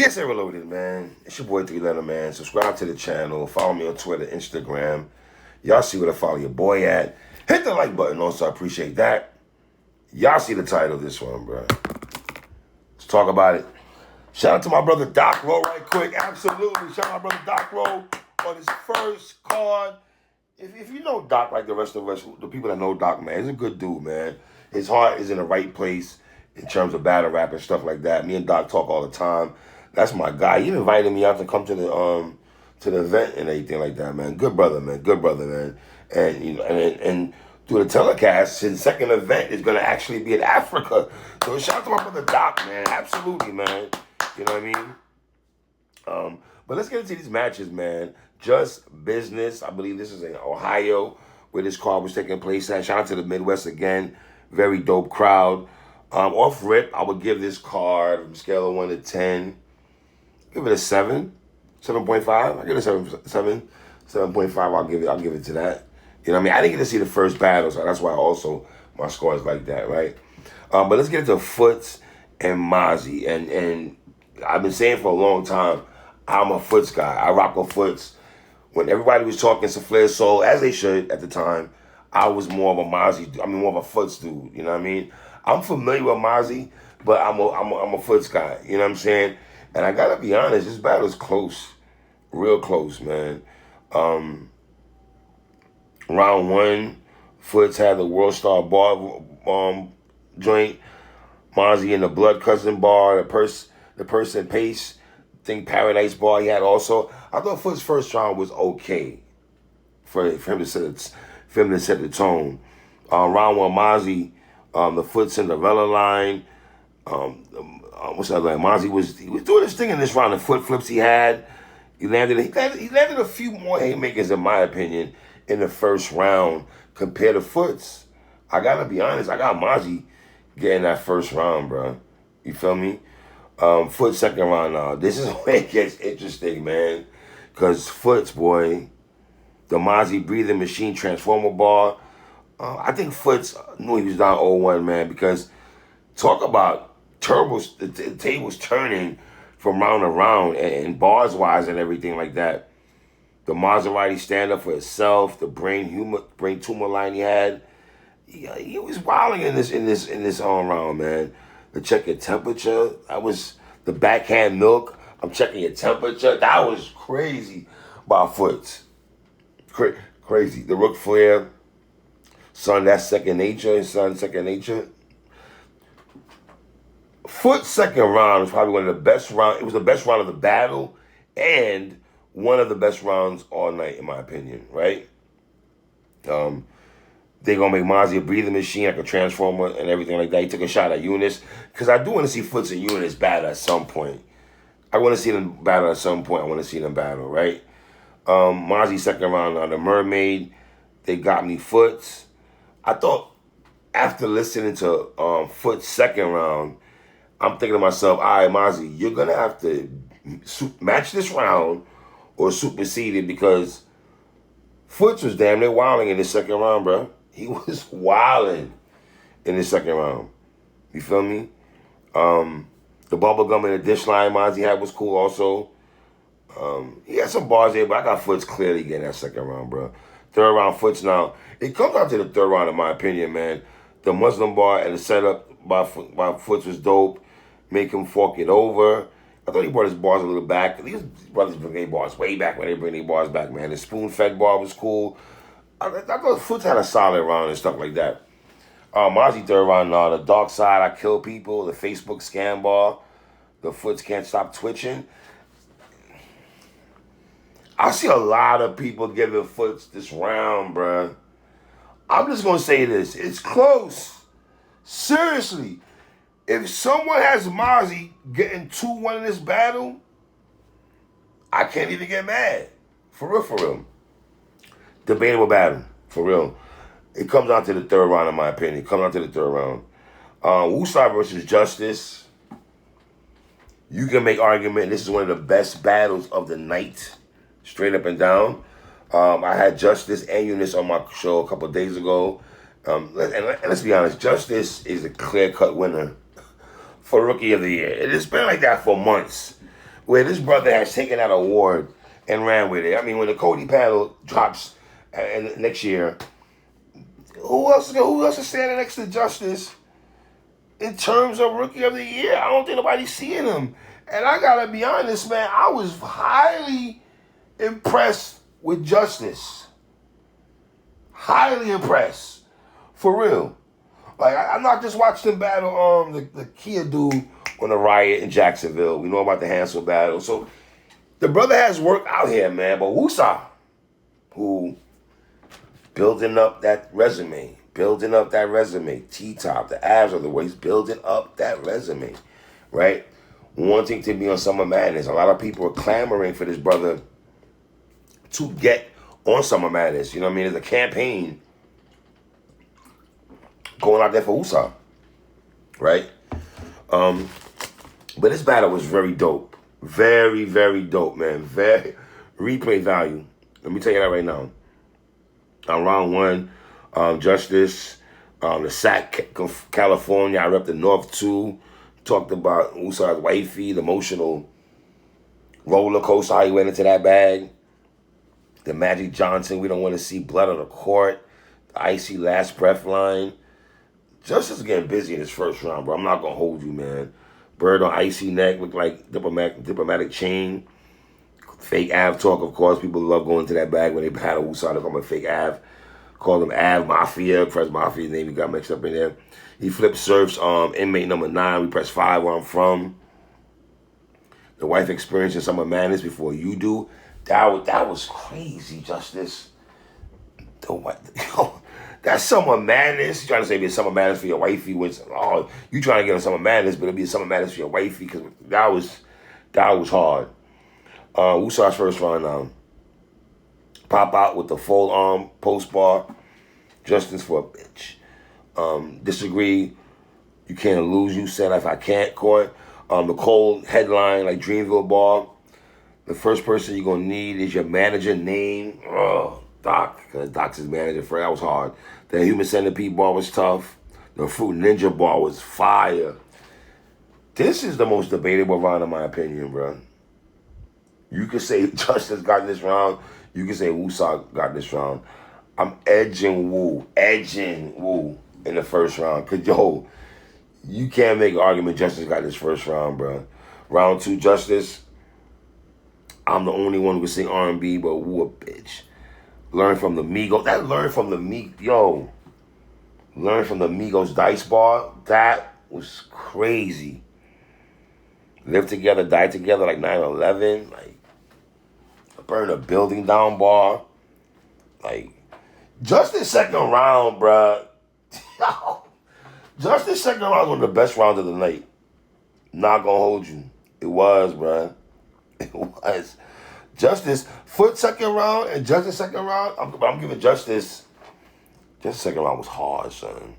PSA Reloaded, man. It's your boy 3 Letter, man. Subscribe to the channel. Follow me on Twitter, Instagram. Y'all see where to follow your boy at. Hit the like button also. I appreciate that. Y'all see the title of this one, bro. Let's talk about it. Shout out to my brother Docqrow right quick. Absolutely. Shout out to my brother Docqrow on his first card. If you know Doc like the rest of us, the people that know Doc, man, he's a good dude, man. His heart is in the right place in terms of battle rap and stuff like that. Me and Doc talk all the time. That's my guy. He invited me out to come to the event and everything like that, man. Good brother, man. Good brother, man. And you know, and through the telecast, his second event is gonna actually be in Africa. So shout out to my brother Doc, man. Absolutely, man. You know what I mean? But let's get into these matches, man. Just Business. I believe this is in Ohio where this card was taking place at. Shout out to the Midwest again. Very dope crowd. Off rip, I would give this card from scale of 1 to 10. Give it a 7. 7.5. I give it a 7.5. I'll give it to that. You know what I mean? I didn't get to see the first battle, so that's why also my score is like that, right? But let's get into Foots and Mazy. And I've been saying for a long time, I'm a Foots guy. I rock with Foots. When everybody was talking Soufflé Soul, as they should at the time, I was more of a more of a Foots dude. You know what I mean? I'm familiar with Mazy, but I'm a Foots guy. You know what I'm saying? And I gotta be honest, this battle's close, real close, man. Round 1, Foots had the World Star bar joint. Mazy in the Blood Cousin bar, the person Pace. Think Paradise bar he had also. I thought Foot's first round was okay for him to set the tone. Round 1, Mazy, the Foot Cinderella line. What's that line? Mazy was doing his thing in this round. The foot flips he had. He landed a few more haymakers in my opinion in the first round compared to Foot's. I gotta be honest. I got Mazy getting that first round, bro. You feel me? Foot second round now. This is where it gets interesting, man. Because Foot's, boy, the Mazy breathing machine transformer bar. I think Foot's knew he was down 0-1, man, because talk about turbos, the tables turning from round to round and bars-wise and everything like that. The Maserati stand up for itself, the brain tumor line he had. He was wilding in this round, man. The check your temperature. That was the backhand milk. I'm checking your temperature. That was crazy by Foots. Crazy. The Rook Flair. Son, that's second nature. His son, second nature. Foot's second round was probably one of the best rounds. It was the best round of the battle and one of the best rounds all night, in my opinion, right? They're going to make Mazy a breathing machine, like a transformer and everything like that. He took a shot at Yunus. Because I do want to see Foots and Yunus battle at some point. I want to see them battle at some point. I want to see them battle, right? Mazy second round on the Mermaid. They got me Foots. I thought after listening to Foots second round, I'm thinking to myself, all right, Mazy, you're going to have to match this round or supersede it because Foots was damn near wilding in the second round, bro. He was wilding in the second round. You feel me? The bubblegum and the dish line Mazy had was cool also. He had some bars there, but I got Foots clearly getting that second round, bro. Third round Foots now. It comes down to the third round, in my opinion, man. The Muslim bar and the setup by Foots was dope. Make him fork it over. I thought he brought his bars a little back. He brought his brigade bars way back when they bring their bars back, man. The spoon-fed bar was cool. I thought Foots had a solid round and stuff like that. Mazy third round, the Dark Side, I Kill People, the Facebook scam bar, the Foots Can't Stop Twitching. I see a lot of people giving Foots this round, bruh. I'm just going to say this. It's close. Seriously. If someone has Mazy getting 2-1 in this battle, I can't even get mad. For real. Debatable battle. For real. It comes down to the third round, in my opinion. It comes down to the third round. Woosai versus Justice. You can make argument this is one of the best battles of the night. Straight up and down. I had Justice and Yunus on my show a couple of days ago. And let's be honest, Justice is a clear-cut winner for Rookie of the Year. It's been like that for months. where this brother has taken that award and ran with it. I mean, when the Cody panel drops next year, who else is standing next to Justice in terms of Rookie of the Year? I don't think nobody's seeing him. And I gotta be honest, man, I was highly impressed with Justice. Highly impressed. For real. Like, I'm not just watching him battle the Kia dude on the riot in Jacksonville. We know about the Hansel battle. So the brother has work out here, man. But Wusa, who building up that resume. T-top, the abs of the waist, building up that resume. Right? Wanting to be on Summer Madness. A lot of people are clamoring for this brother to get on Summer Madness. You know what I mean? There's a campaign going out there for Wusa. Right? But this battle was very dope. Very, very dope, man. Very replay value. Let me tell you that right now. Round one, Justice, the SAC, California. I repped the North 2. Talked about Usa's wifey, the emotional roller coaster, how he went into that bag. The Magic Johnson, we don't want to see blood on the court. The icy last breath line. Justice is getting busy in his first round, bro. I'm not going to hold you, man. Bird on icy neck, look like diplomatic chain. Fake Av talk, of course. People love going to that bag when they battle Usa. They call him Fake Av. Call him Av Mafia. Press Mafia name he got mixed up in there. He flipped surfs inmate number 9. We press 5 where I'm from. The wife experiencing Summer Madness before you do. That was crazy, Justice. That's Summer Madness. You trying to say it'd be a Summer Madness for your wifey? Oh, you trying to get on Summer Madness, but it'll be a Summer Madness for your wifey because that was hard. Usa's first round pop out with the full arm post bar. Justice for a bitch. Disagree. You can't lose. You said if I can't court. The cold headline like Dreamville ball. The first person you're gonna need is your manager name. Doc, because Doc's his manager. That was hard. The Human Centipede ball was tough. The Fruit Ninja ball was fire. This is the most debatable round in my opinion, bro. You could say Justice got this round. You could say Wusa got this round. I'm edging Wu in the first round. Cause yo, you can't make an argument Justice got this first round, bro. Round 2, Justice. I'm the only one who can sing R&B, but Wu a bitch. Learn from the Migos. Learn from the Migos dice bar. That was crazy. Live together, die together like 9/11. Like, burn a building down bar. Like, Justice second round, bruh. Justice second round was one of the best rounds of the night. Not gonna hold you. It was, bruh. It was. Justice, Foot second round and Justice second round. I'm giving Justice second round was hard, son.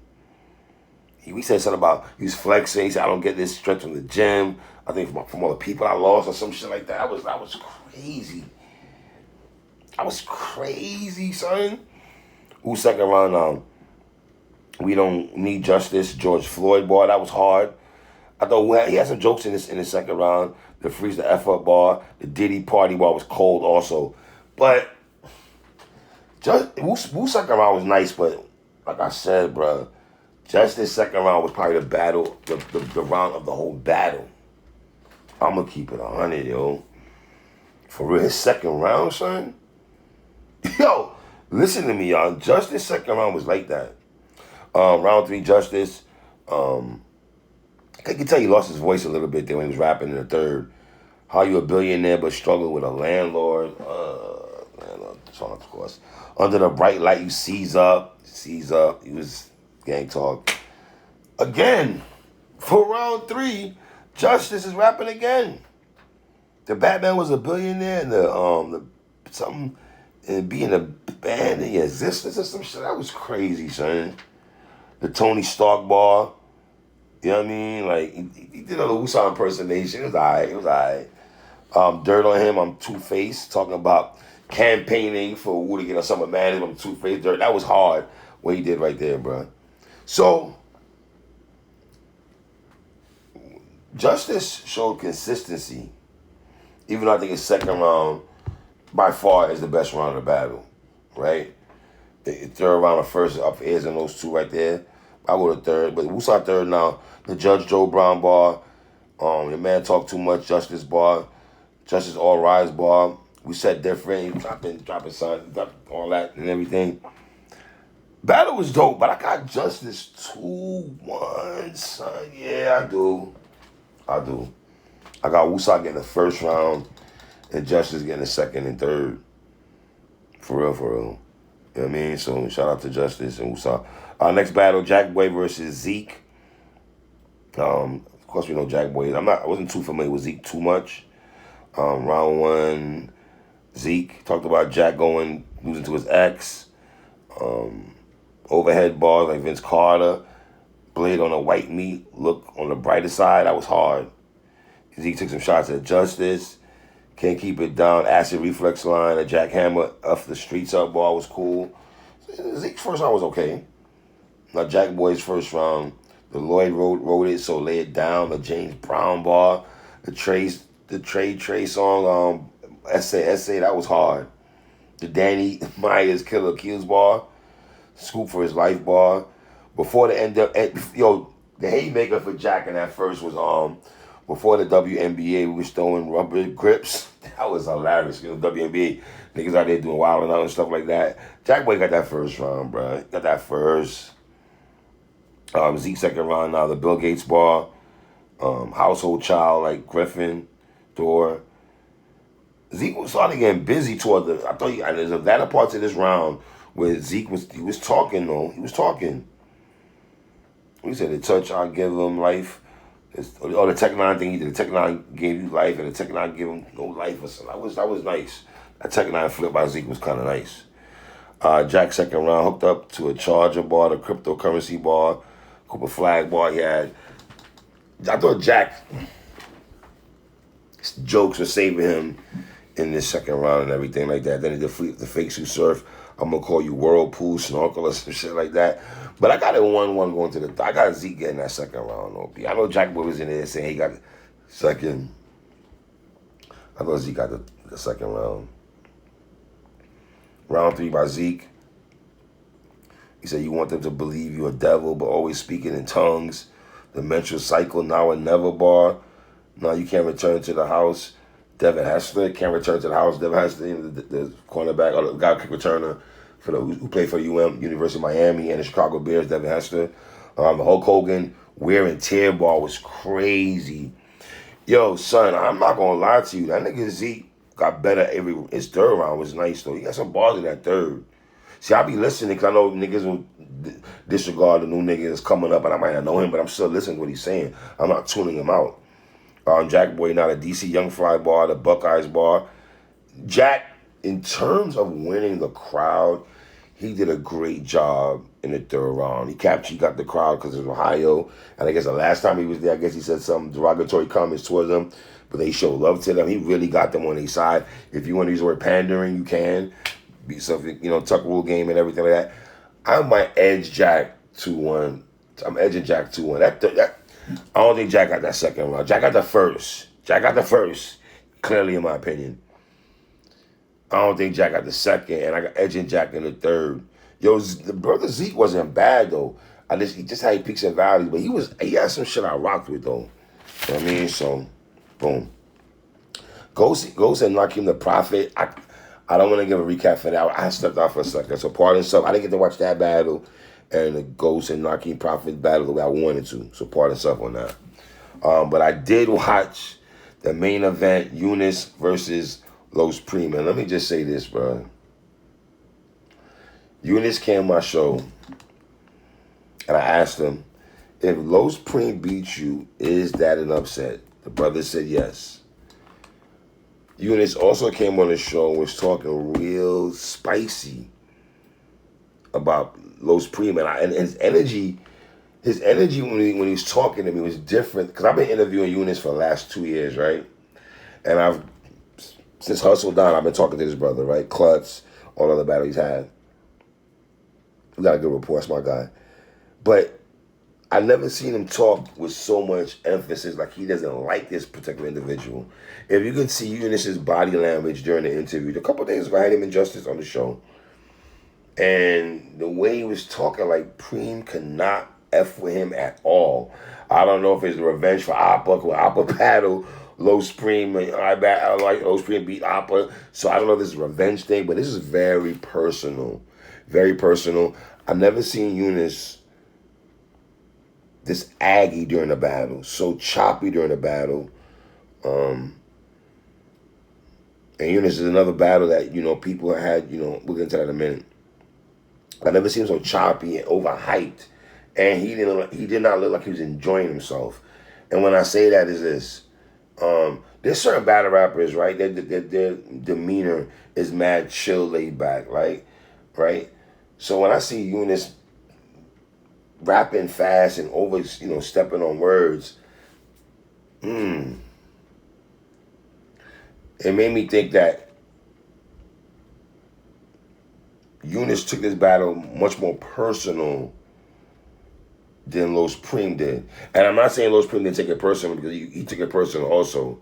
We said something about he was flexing. He said, I don't get this strength from the gym. I think from all the people I lost or some shit like that. That was crazy. That was crazy, son. Who's second round? We don't need Justice. George Floyd bar. That was hard. I thought he had some jokes in the second round. The freeze the F up bar. The Diddy party bar was cold also. But Wu's second round was nice, but like I said, bro, Justice second round was probably the round of the whole battle. I'm gonna keep it 100, yo. For real, his second round, son. Yo, listen to me, y'all. Justice second round was like that. Round 3, Justice. I can tell he lost his voice a little bit there when he was rapping in the third. How you a billionaire but struggle with a landlord. Song, of course. Under the bright light, you seize up. He was gang talk. Again, for round 3, Justice is rapping again. The Batman was a billionaire and something and being a band in existence or some shit. That was crazy, son. The Tony Stark bar. You know what I mean? Like, he did a Wusa impersonation. It was all right. Dirt on him, I'm Two-Face, talking about campaigning for Wu to get on Summer Madness. I'm Two-Face. Dirt. That was hard, what he did right there, bro. So, Justice showed consistency Even though I think his second round, by far, is the best round of the battle, right? The third round of first up is in those two right there. I go to third, but Wusa third now. The Judge Joe Brown bar, the man talk too much. Justice bar, Justice All Rise bar. We said different. Dropping son, all that and everything. Battle was dope, but I got Justice 2-1, son. Yeah, I do. I got Wusa getting the first round and Justice getting the second and third. For real. You know what I mean? So shout out to Justice and Wusa. Next battle, Jack Boy versus Zeke. Of course we know Jack Boy. I wasn't too familiar with Zeke too much. Round one, Zeke talked about Jack losing to his ex. Overhead bars like Vince Carter. Blade on the white meat. Look on the brighter side. That was hard. Zeke took some shots at Justice. Can't keep it down. Acid reflex line. A jackhammer off the streets up ball was cool. Zeke's first round was okay. Now Jack Boy's first round, the Lloyd wrote it, so lay it down. The James Brown bar. The Trey song, essay, that was hard. The Danny Myers Killer Kills bar. Scoop for his life bar. Before the end of the haymaker for Jack in that first was before the WNBA we was throwing rubber grips. That was hilarious. You know, WNBA niggas out there doing wild and out and stuff like that. Jack Boy got that first round, bro. Got that first. Zeke second round now. The Bill Gates bar. Household child like Griffin, Thor. Zeke was starting getting busy toward the. I thought there's a latter parts of this round where Zeke was talking though. He was talking. He said the touch I give him life. Or the Tech 9 thing he did. The Tech 9 gave you life and the Tech 9 gave him no life or something. That was nice. That Tech 9 flip by Zeke was kind of nice. Jack second round hooked up to a Charger bar, the cryptocurrency bar, Cooper Flag bar he had. I thought Jack's jokes were saving him in this second round and everything like that. Then he did the fake suit surf. I'm going to call you Whirlpool, Snorkel or some shit like that. But I got it 1-1 going to the... I got Zeke getting that second round, OP. I know Jack Boy was in there saying he got second. I thought Zeke got the second round. Round 3 by Zeke. He said, you want them to believe you're a devil, but always speaking in tongues. The menstrual cycle, now and never bar. Now you can't return to the house. Devin Hester can't return to the house. Devin Hester, the cornerback, or the guy kick returner who played for University of Miami and the Chicago Bears, Devin Hester. The Hulk Hogan wear and tear ball was crazy. Yo, son, I'm not gonna lie to you. That nigga Zeke got better his third round was nice though. He got some bars in that third. See, I be listening because I know niggas will disregard the new nigga that's coming up, and I might not know him, but I'm still listening to what he's saying. I'm not tuning him out. Jack Boy, now the DC Young Fly bar, the Buckeyes bar. Jack, in terms of winning the crowd, he did a great job in the third round. He got the crowd because it was Ohio, and I guess the last time he was there, I guess he said some derogatory comments towards them, but they showed love to them. He really got them on his side. If you want to use the word pandering, you can. Be something, tuck rule game and everything like that. I might edge Jack 2-1. I'm edging Jack 2-1. That I don't think Jack got that second round. Jack got the first. Clearly, in my opinion. I don't think Jack got the second, and I got edging Jack in the third. Yo, the brother Zeke wasn't bad though. He just had peaks and valleys, but he had some shit I rocked with though. You know what I mean? So, boom. Ghost and Nakeem the Prophet. I don't want to give a recap for that. I stepped out for a second. So pardon self. I didn't get to watch that battle and the Ghost and Nakeem Prophet battle the way I wanted to. So pardon self on that. But I did watch the main event, Yunus versus Los Premee. Let me just say this, bro. Yunus came on my show and I asked him, if Los Premee beats you, is that an upset? The brother said yes. Yunus also came on the show and was talking real spicy about Los Premee. And his energy when he was talking to me was different. Because I've been interviewing Yunus for the last 2 years, right? And since Hustle Down, I've been talking to this brother, right? Klutz, all the other battles he's had. We got a good rapport, that's my guy. But I never seen him talk with so much emphasis, like he doesn't like this particular individual. If you can see Eunice's body language during the interview, a couple of days ago, I had him in Justice on the show, and the way he was talking, like Preem could not F with him at all. I don't know if it's revenge for Appa, because Appa battle Los Preem, I like Los Preem beat Appa, so I don't know if this is a revenge thing, but this is very personal. Very personal. I've never seen Yunus this aggy during the battle, so choppy during the battle. And Yunus is another battle that, people had, we'll get into that in a minute. I never seen him so choppy and overhyped. And he did not look like he was enjoying himself. And when I say that is this, there's certain battle rappers, right? Their demeanor is mad chill, laid back, right? So when I see Yunus rapping fast and over, stepping on words, it made me think that Yunus took this battle much more personal than Los Preem did. And I'm not saying Los Preem didn't take it personal, because he took it personal also.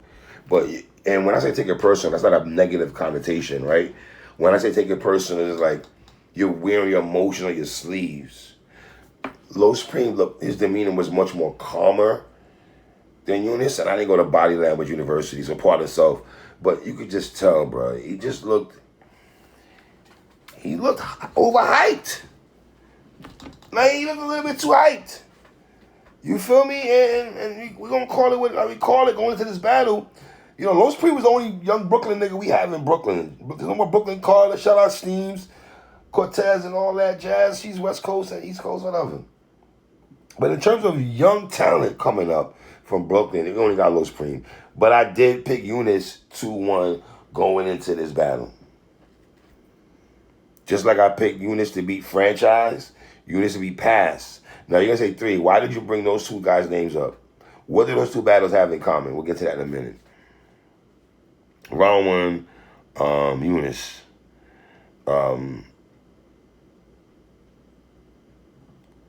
And when I say take it personal, that's not a negative connotation, right? When I say take it personal, it's like you're wearing your emotion on your sleeves. Los Preem, look, his demeanor was much more calmer than Yunus, and I didn't go to Body Language University, so part of self. But you could just tell, bro, he looked overhyped. Like, he looked a little bit too hyped. You feel me? And we're going to call it what we call it going into this battle. Los Preem was the only young Brooklyn nigga we have in Brooklyn. There's no more Brooklyn Carter, shout out Steams, Cortez, and all that jazz. She's West Coast and East Coast, whatever. But in terms of young talent coming up from Brooklyn, we only got Los Preem. But I did pick Yunus 2-1 going into this battle. Just like I picked Yunus to beat Franchise, Yunus to beat Pass. Now you're going to say 3. Why did you bring those two guys' names up? What do those two battles have in common? We'll get to that in a minute. Round 1, Yunus.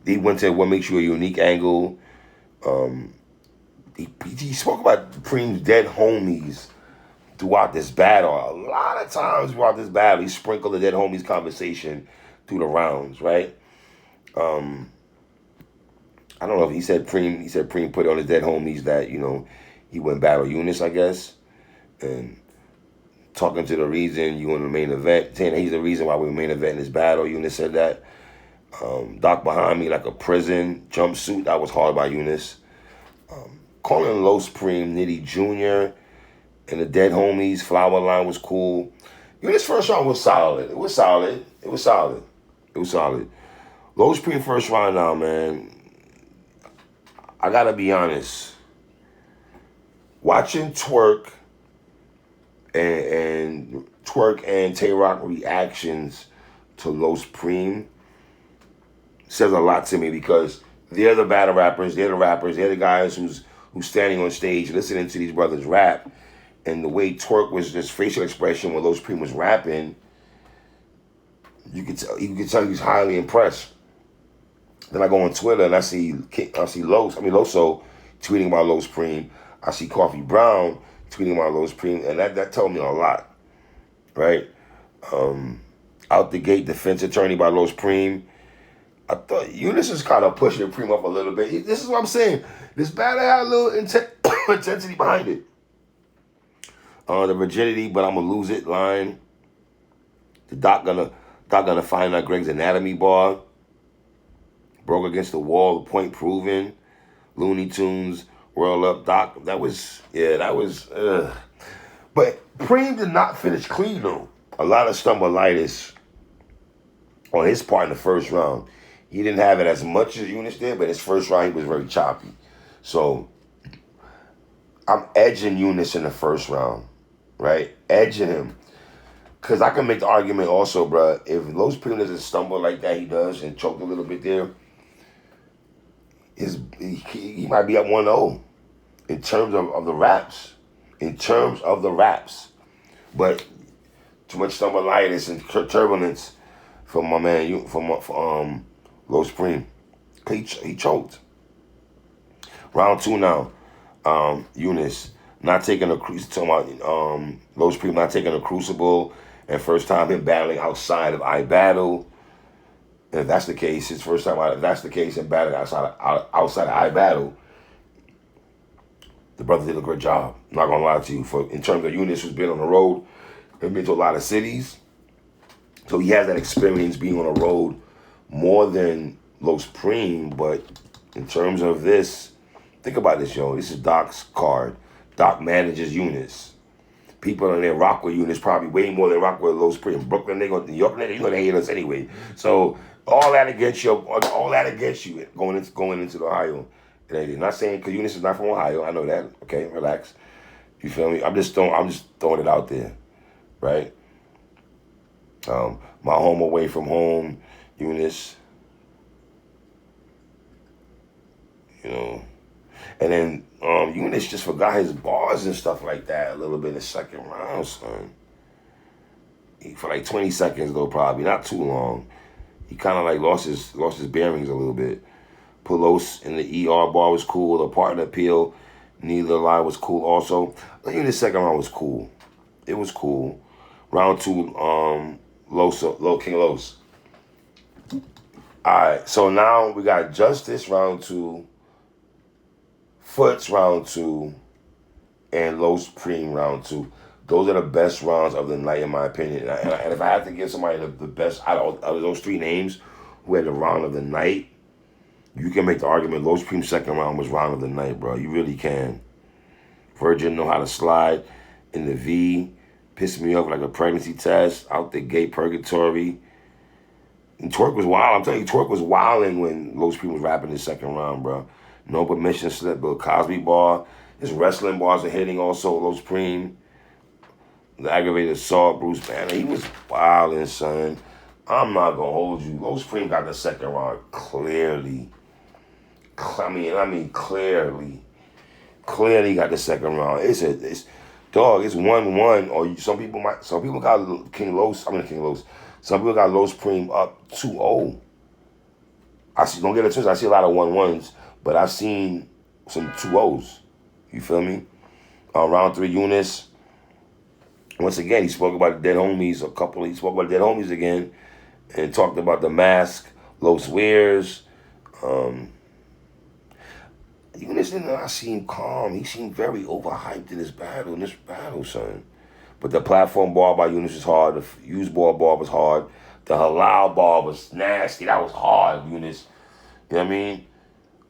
He went to what makes you a unique angle. He spoke about Preem's dead homies throughout this battle. A lot of times throughout this battle, he sprinkled the dead homies conversation through the rounds, right? I don't know if he said Preem put on his dead homies that, he wouldn't battle Yunus, I guess. And talking to the reason you in the main event, saying that he's the reason why we're main event in this battle. Yunus said that. Doc behind me like a prison jumpsuit. That was hard by Yunus. Calling Los Preem Nitty Jr. and the dead homies, Flower Line was cool. Yunus' first round was solid. It was solid. Los Preem first round now, man. I gotta be honest. Watching Twerk and Tay-Rock reactions to Los Preem says a lot to me, because they're the battle rappers, they're the guys who's standing on stage listening to these brothers rap, and the way Twerk was just facial expression when Los Preem was rapping, you could tell he's highly impressed. Then I go on Twitter and I see Loso tweeting about Los Preem. I see Coffee Brown tweeting about Los Preem, and that told me a lot, right? Out the gate defense attorney by Los Preem. I thought Yunus is kind of pushing the Preem up a little bit. This is what I'm saying. This battle had a little intensity behind it. The rigidity, but I'm gonna lose it line. The Doc gonna find out Greg's anatomy bar. Broke against the wall, the point proven. Looney Tunes, World Up, Doc. That was. But Preem did not finish clean though. A lot of stumblitis on his part in the first round. He didn't have it as much as Yunus did, but his first round he was very choppy. So I'm edging Yunus in the first round, right? Edging him. Because I can make the argument also, bro, if Los Preem doesn't stumble like that he does and choke a little bit there, he might be at 1-0 in terms of the raps. But too much stumblitis and turbulence from my man, from Los Preem. He choked. Round 2 now. Yunus not taking a talking about Los Premee not taking a crucible, and first time him battling outside of I Battle. And if that's the case, his first time out. If that's the case, in battling outside of I Battle, the brother did a great job. I'm not gonna lie to you. For in terms of Yunus, who's been on the road, and been to a lot of cities, so he has that experience being on the road more than Los Premee. But in terms of this, think about this, yo. This is Doc's card. Doc manages Yunus. People in there rock with Yunus probably way more than rock with Los Premee. Brooklyn, New York, you're gonna hate us anyway. So all that against you going into Ohio. And I'm not saying because Yunus is not from Ohio. I know that. Okay, relax. You feel me? I'm just throwing it out there, right? My home away from home, Yunus. You know. And then Yunus just forgot his bars and stuff like that a little bit in the second round, son. For like 20 seconds though, probably not too long. He kind of like lost his bearings a little bit. Pulos in the ER bar was cool. The partner appeal, neither line was cool. Also, I think the second round was cool. It was cool. Round 2, King Los. All right, so now we got Justice round 2. Foots round 2, and Los Premee round 2. Those are the best rounds of the night, in my opinion. And if I have to give somebody the best out of those 3 names who had the round of the night, you can make the argument Los Premee's second round was round of the night, bro. You really can. Virgin know how to slide in the V. Pissed me off like a pregnancy test. Out the gate purgatory. And Twerk was wild. I'm telling you, Twerk was wilding when Los Premee was rapping his second round, bro. No permission slip, Bill Cosby bar. His wrestling bars are hitting also, Los Premee. The aggravated assault, Bruce Banner. He was wilding, son. I'm not going to hold you. Los Premee got the second round clearly. I mean, clearly. Clearly got the second round. It's 1-1. Or some people got King Los. Some people got Los Premee up 2-0. Don't get it twisted. I see a lot of 1-1s. But I've seen some 2-0s. You feel me? Round 3, Yunus. Once again, he spoke about the dead homies. He spoke about the dead homies again. And talked about the mask, Los Wears. Yunus, I seem calm. He seemed very overhyped in this battle, son. But the platform bar by Yunus is hard. The use ball bar was hard. The halal bar was nasty. That was hard, Yunus. You know what I mean?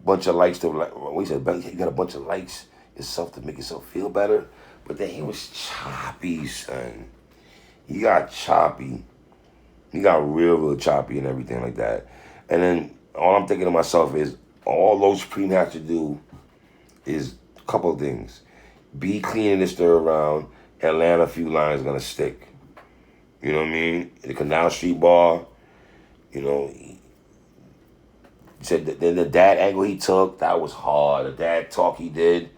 Bunch of likes you got a bunch of likes yourself to make yourself feel better. But then he was choppy, son. He got choppy. He got real choppy and everything like that. And then all I'm thinking to myself is all Los Premee have to do is a couple of things. Be clean in this third round and land a few lines gonna stick. You know what I mean? The Canal Street bar, you know, he said then the dad angle he took, that was hard. The dad talk he did,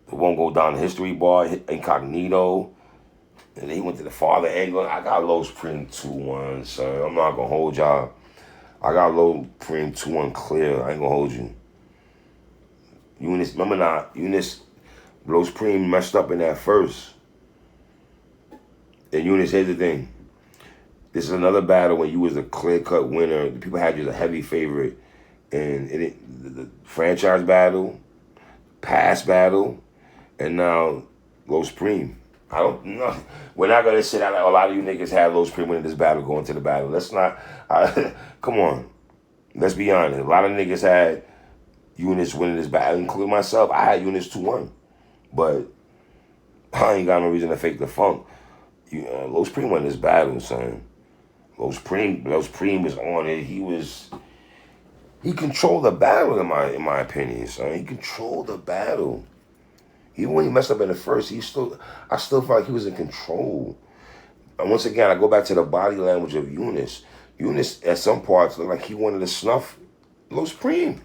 it won't go down the history bar, incognito. And then he went to the father angle. I got Los Premee 2-1, so I'm not going to hold y'all. I got Los Premee 2-1 clear. I ain't going to hold you. Ununice, remember not, Ununice, Los Premee messed up in that first. And Ununice, here's the thing. This is another battle when you was a clear-cut winner. The people had you as a heavy favorite. And the franchise battle, past battle, and now Los Premee. I don't know. We're not going to sit out like a lot of you niggas had Los Premee winning this battle, going to the battle. Let's not. Come on. Let's be honest. A lot of niggas had Yunus winning this battle, including myself. I had Yunus 2-1. But I ain't got no reason to fake the funk. Los Premee won this battle, son. Los Premee was on it. He controlled the battle in my opinion, son. He controlled the battle. Even when he messed up in the first, I still felt like he was in control. And once again, I go back to the body language of Yunus. Yunus, at some parts, looked like he wanted to snuff Los Premee.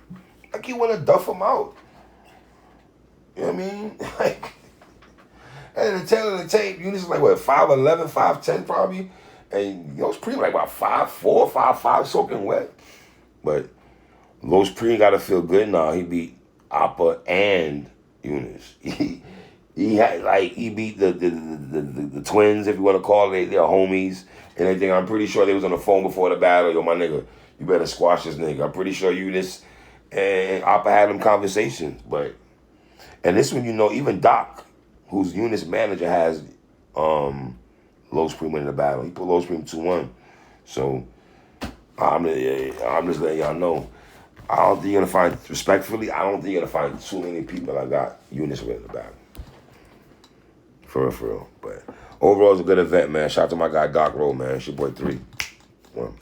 Like he wanted to duff him out. You know what I mean? Like, and at the tail of the tape, Yunus is like, what, 5'11", 5'10", probably? And Los Premee like about 5'4", 5'5", soaking wet. But Los Premee got to feel good now. He beat Appa and Yunus. He beat the twins, if you want to call it. They're homies and everything. I'm pretty sure they was on the phone before the battle. Yo, my nigga, you better squash this nigga. I'm pretty sure Yunus and Appa had them conversations. And this one, even Doc, who's Yunus' manager, has Low Supreme winning the battle. He put Low Supreme 2-1. So I'm just letting y'all know. I don't think you're gonna find, respectfully, I don't think you're gonna find too many people that got Yunus winning the battle. For real. But overall, it's a good event, man. Shout out to my guy Docqrow, man. It's your boy 3. 1.